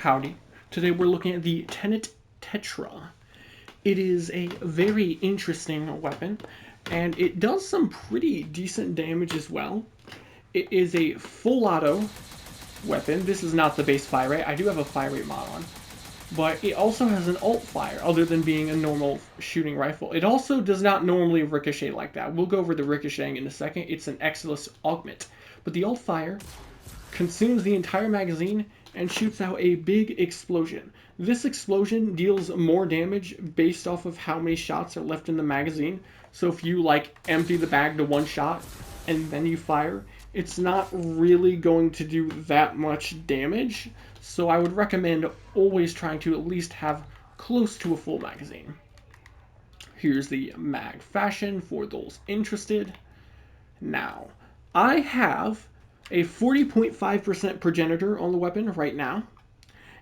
Howdy. Today we're looking at the Tenet Tetra. It is a very interesting weapon, and it does some pretty decent damage as well. It is a full auto weapon. This is not the base fire rate. I do have a fire rate mod on. But it also has an alt fire, other than being a normal shooting rifle. It also does not normally ricochet like that. We'll go over the ricocheting in a second. It's an Exilus augment. But the alt fire consumes the entire magazine and shoots out a big explosion. This explosion deals more damage based off of how many shots are left in the magazine. So if you empty the bag to one shot and then you fire, it's not really going to do that much damage. So I would recommend always trying to at least have close to a full magazine. Here's the mag fashion for those interested. Now, I have a 40.5% progenitor on the weapon right now,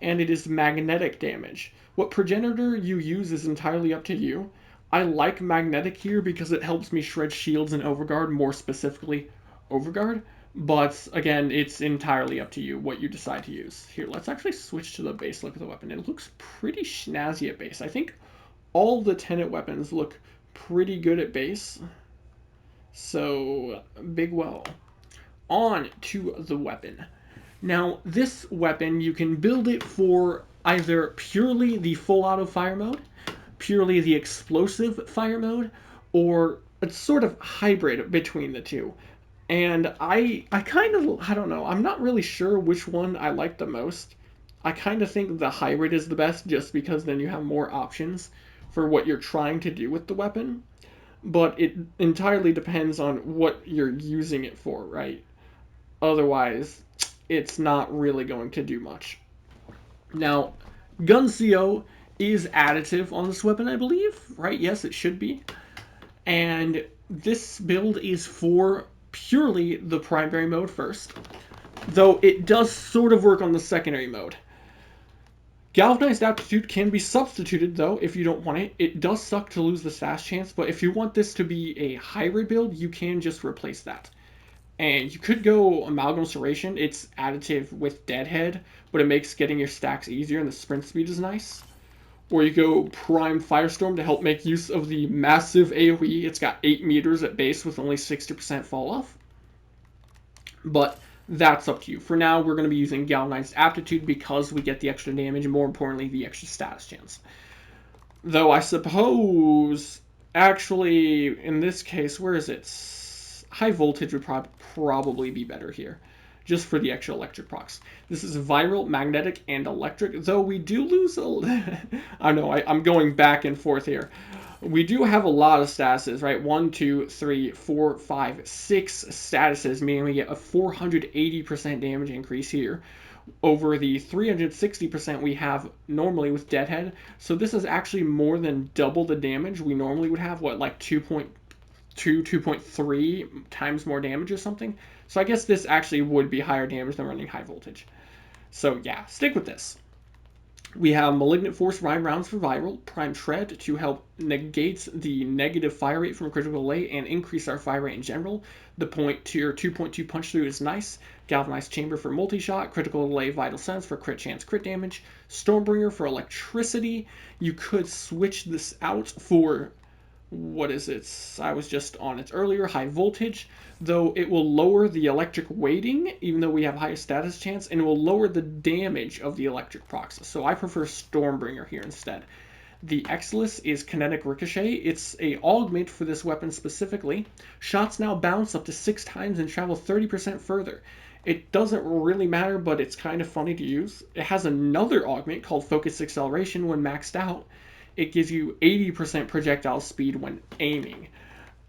and it is magnetic damage. What progenitor you use is entirely up to you. I like magnetic here because it helps me shred shields and overguard, more specifically overguard, but again, it's entirely up to you what you decide to use. Here, let's actually switch to the base look of the weapon. It looks pretty snazzy at base. I think all the Tenet weapons look pretty good at base, so big well. On to the weapon. Now, this weapon, you can build it for either purely the full auto fire mode, purely the explosive fire mode, or a sort of hybrid between the two. And I don't know, I'm not really sure which one I like the most. I kind of think the hybrid is the best just because then you have more options for what you're trying to do with the weapon. But it entirely depends on what you're using it for, right? Otherwise, it's not really going to do much. Now, gun CO is additive on this weapon, I believe, right? Yes, it should be. And this build is for purely the primary mode first, though it does sort of work on the secondary mode. Galvanized aptitude can be substituted, though, if you don't want it. It does suck to lose the sash chance, but if you want this to be a hybrid build, you can just replace that. And you could go Amalgam Serration. It's additive with Deadhead, but it makes getting your stacks easier and the sprint speed is nice. Or you go Prime Firestorm to help make use of the massive AOE. It's got 8 meters at base with only 60% fall off. But that's up to you. For now, we're going to be using Galvanized Aptitude because we get the extra damage and, more importantly, the extra status chance. Though I suppose, actually, in this case, where is it? High voltage would probably be better here, just for the extra electric procs. This is viral, magnetic, and electric, though we do lose a... I know, I'm going back and forth here. We do have a lot of statuses, right? 1, 2, 3, 4, 5, 6 statuses, meaning we get a 480% damage increase here over the 360% we have normally with Deadhead. So this is actually more than double the damage we normally would have, what, like 2.3 times more damage or something. So I guess this actually would be higher damage than running high voltage. So yeah, stick with this. We have Malignant Force Rhyme Rounds for Viral, Prime Shred to help negate the negative fire rate from critical delay and increase our fire rate in general. The 2.2 punch through is nice. Galvanized Chamber for multi-shot, critical delay Vital Sense for crit chance, crit damage. Stormbringer for electricity. You could switch this out for... what is it? I was just on it earlier, high voltage, though it will lower the electric weighting, even though we have higher status chance, and it will lower the damage of the electric procs. So I prefer Stormbringer here instead. The Exilus is kinetic ricochet. It's a augment for this weapon specifically. Shots now bounce up to 6 times and travel 30% further. It doesn't really matter, but it's kind of funny to use. It has another augment called Focus Acceleration when maxed out. It gives you 80% projectile speed when aiming,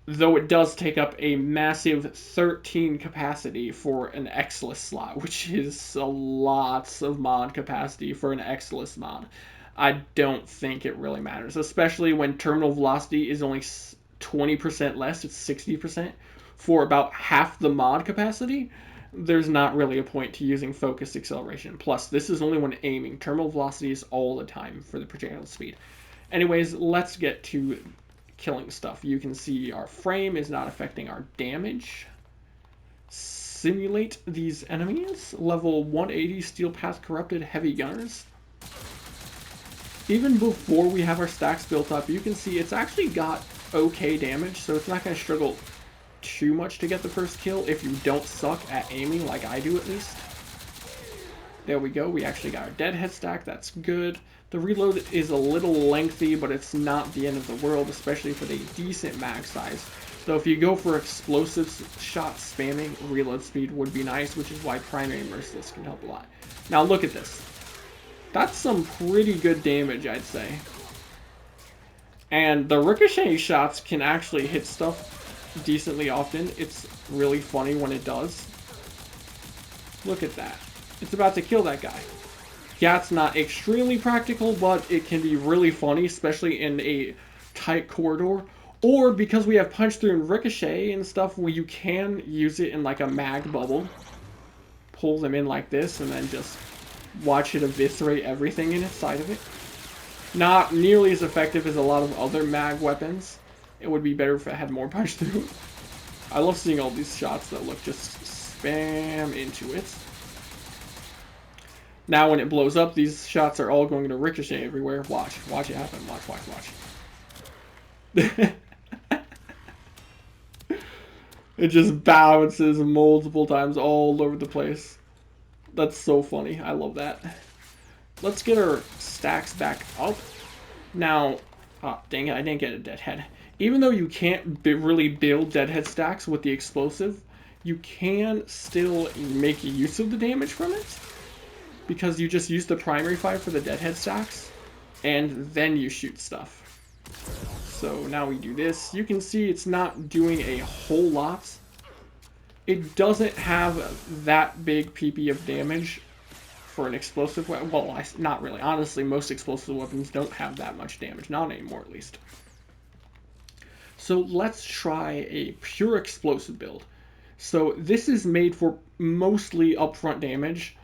though it does take up a massive 13 capacity for an Exilus slot, which is a lot of mod capacity for an Exilus mod. I don't think it really matters, especially when terminal velocity is only 20% less, it's 60% for about half the mod capacity. There's not really a point to using focused acceleration. Plus, this is only when aiming. Terminal velocity is all the time for the projectile speed. Anyways, let's get to killing stuff. You can see our frame is not affecting our damage. simulate these enemies. Level 180 Steel Path Corrupted Heavy Gunners. Even before we have our stacks built up, you can see it's actually got okay damage, so it's not going to struggle too much to get the first kill if you don't suck at aiming like I do at least. There we go, we actually got our deadhead stack, that's good. The reload is a little lengthy, but it's not the end of the world, especially for the decent mag size. So if you go for explosive shots, spamming reload speed would be nice, which is why primary merciless can help a lot. Now look at this. That's some pretty good damage, I'd say. And the ricochet shots can actually hit stuff decently often. It's really funny when it does. Look at that. It's about to kill that guy. Yeah, it's not extremely practical, but it can be really funny, especially in a tight corridor. Or because we have punch through and ricochet and stuff, where you can use it in like a mag bubble. Pull them in like this and then just watch it eviscerate everything inside of it. Not nearly as effective as a lot of other mag weapons. It would be better if it had more punch through. I love seeing all these shots that look just spam into it. Now when it blows up, these shots are all going to ricochet everywhere. Watch it happen. Watch. It just bounces multiple times all over the place. That's so funny. I love that. Let's get our stacks back up. Now, dang it, I didn't get a deadhead. Even though you can't really build deadhead stacks with the explosive, you can still make use of the damage from it. Because you just use the primary fire for the deadhead stacks, and then you shoot stuff. So now we do this. You can see it's not doing a whole lot. It doesn't have that big PP of damage for an explosive weapon. Well, not really. Honestly, most explosive weapons don't have that much damage. Not anymore, at least. So let's try a pure explosive build. So this is made for mostly upfront damage.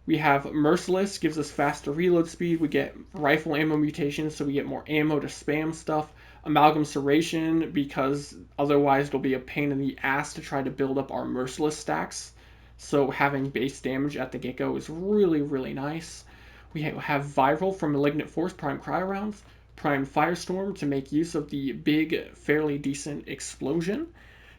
We have Merciless, gives us faster reload speed. We get rifle ammo mutations, so we get more ammo to spam stuff. Amalgam Serration, because otherwise it'll be a pain in the ass to try to build up our Merciless stacks. So having base damage at the get-go is really, really nice. We have Viral from Malignant Force, Prime Cryo Rounds. Prime Firestorm to make use of the big, fairly decent explosion.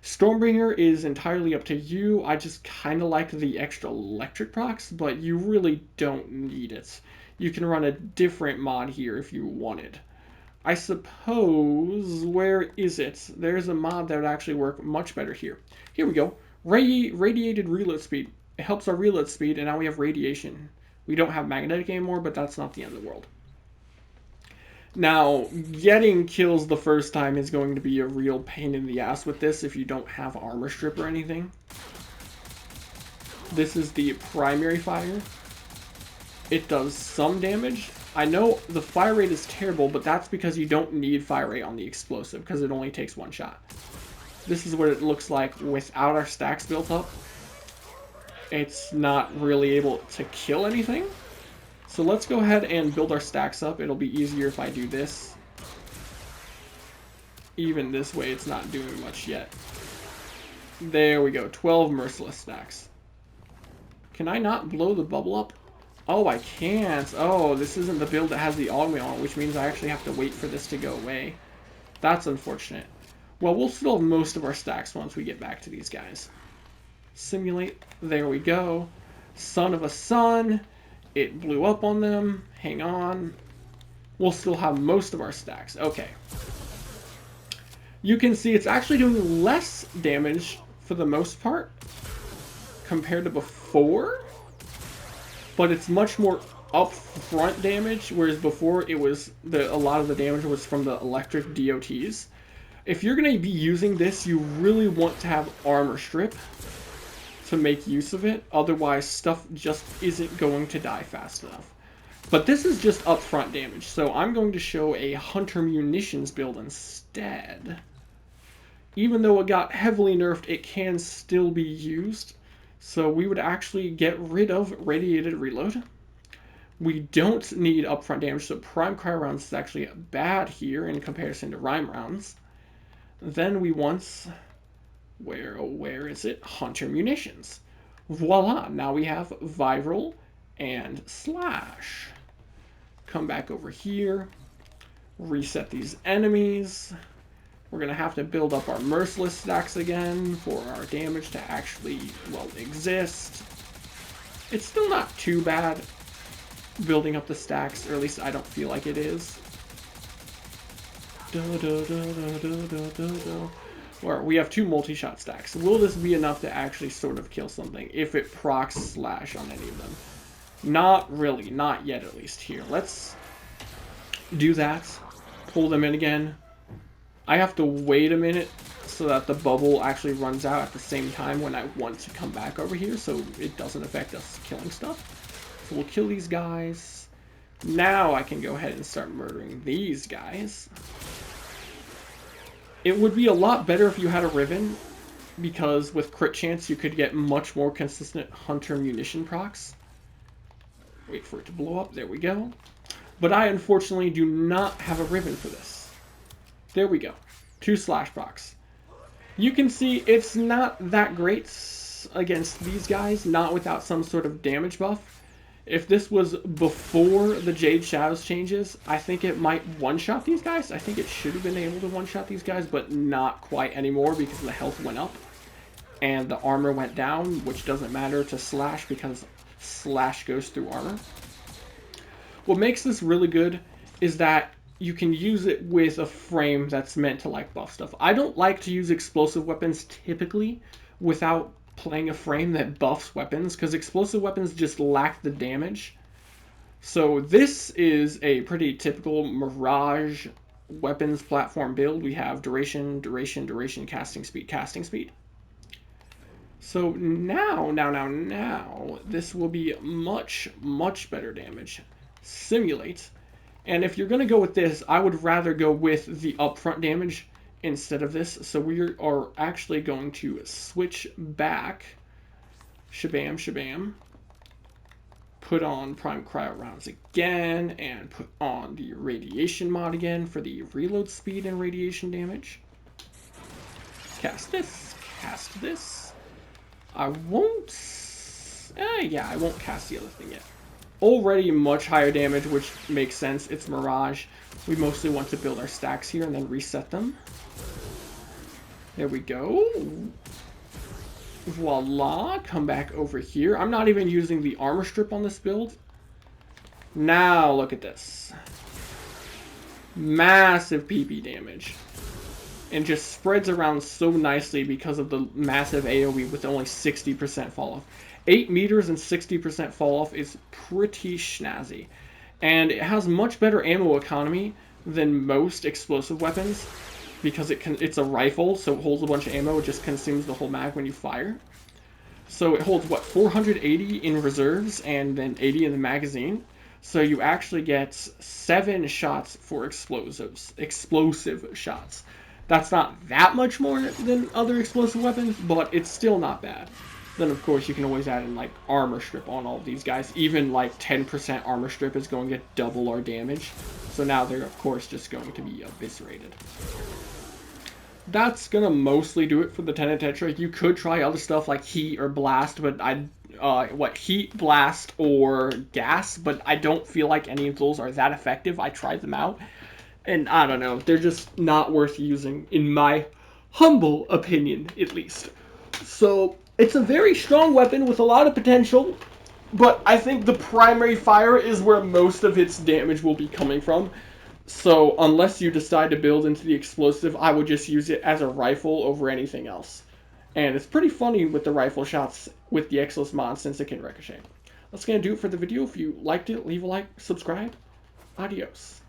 Stormbringer is entirely up to you. I just kind of like the extra electric procs, but you really don't need it. You can run a different mod here if you wanted. I suppose, where is it? There's a mod that would actually work much better here. Here we go. Radiated reload speed. It helps our reload speed, and now we have radiation. We don't have magnetic anymore, but that's not the end of the world. Now, getting kills the first time is going to be a real pain in the ass with this if you don't have armor strip or anything. This is the primary fire. It does some damage. I know the fire rate is terrible, but that's because you don't need fire rate on the explosive because it only takes one shot. This is what it looks like without our stacks built up. It's not really able to kill anything. So let's go ahead and build our stacks up. It'll be easier if I do this. Even this way, it's not doing much yet. There we go, 12 Merciless stacks. Can I not blow the bubble up? Oh, I can't. Oh, this isn't the build that has the automate on, which means I actually have to wait for this to go away. That's unfortunate. Well, we'll still have most of our stacks once we get back to these guys. Simulate. There we go. Son of a son. It blew up on them. Hang on. We'll still have most of our stacks. Okay. You can see it's actually doing less damage for the most part compared to before. But it's much more upfront damage, whereas before it was a lot of the damage was from the electric DOTs. If you're going to be using this, you really want to have armor strip to make use of it. Otherwise, stuff just isn't going to die fast enough. But this is just upfront damage, so I'm going to show a Hunter Munitions build instead. Even though it got heavily nerfed, it can still be used. So we would actually get rid of Radiated Reload. We don't need upfront damage, so Prime Cryo Rounds is actually bad here in comparison to Rhyme Rounds. Then we want Where is it? Hunter Munitions. Voila, now we have Viral and Slash. Come back over here. Reset these enemies. We're going to have to build up our Merciless stacks again for our damage to actually, well, exist. It's still not too bad building up the stacks, or at least I don't feel like it is. Or we have 2 multi-shot stacks. Will this be enough to actually sort of kill something if it procs Slash on any of them? Not really. Not yet, at least. Here, let's do that. Pull them in again. I have to wait a minute so that the bubble actually runs out at the same time when I want to come back over here, so it doesn't affect us killing stuff. So we'll kill these guys. Now I can go ahead and start murdering these guys. It would be a lot better if you had a Riven, because with crit chance you could get much more consistent Hunter Munition procs. Wait for it to blow up. There we go. But I unfortunately do not have a Riven for this. There we go. 2 Slash procs. You can see it's not that great against these guys, not without some sort of damage buff. If this was before the Jade Shadows changes, I think it might one-shot these guys. I think it should have been able to one-shot these guys, but not quite anymore because the health went up and the armor went down, which doesn't matter to Slash because Slash goes through armor. What makes this really good is that you can use it with a frame that's meant to like buff stuff. I don't like to use explosive weapons typically without playing a frame that buffs weapons, because explosive weapons just lack the damage. So this is a pretty typical Mirage weapons platform build. We have duration, duration, duration, casting speed, casting speed. So now, this will be much, much better damage. Simulate. And if you're going to go with this, I would rather go with the upfront damage instead of this. So we are actually going to switch back. Shabam, shabam. Put on Prime Cryo rounds again. And put on the radiation mod again for the reload speed and radiation damage. Cast this. Cast this. I won't... yeah, I won't cast the other thing yet. Already much higher damage, which makes sense. It's Mirage. We mostly want to build our stacks here and then reset them. There we go. Voila. Come back over here. I'm not even using the armor strip on this build. Now look at this. Massive PP damage. And just spreads around so nicely because of the massive AoE with only 60% fall off. 8 meters and 60% fall off is pretty snazzy. And it has much better ammo economy than most explosive weapons because it's a rifle, so it holds a bunch of ammo. It just consumes the whole mag when you fire. So it holds, what, 480 in reserves and then 80 in the magazine. So you actually get 7 shots for explosive shots. That's not that much more than other explosive weapons, but it's still not bad. Then, of course, you can always add in, like, armor strip on all of these guys. Even, like, 10% armor strip is going to double our damage. So now they're, of course, just going to be eviscerated. That's going to mostly do it for the Tenet Tetra. You could try other stuff like heat or blast, but heat, blast, or gas, but I don't feel like any of those are that effective. I tried them out, and I don't know. They're just not worth using, in my humble opinion, at least. So... it's a very strong weapon with a lot of potential, but I think the primary fire is where most of its damage will be coming from. So unless you decide to build into the explosive, I would just use it as a rifle over anything else. And it's pretty funny with the rifle shots with the Exilus mod since it can ricochet. That's going to do it for the video. If you liked it, leave a like, subscribe. Adios.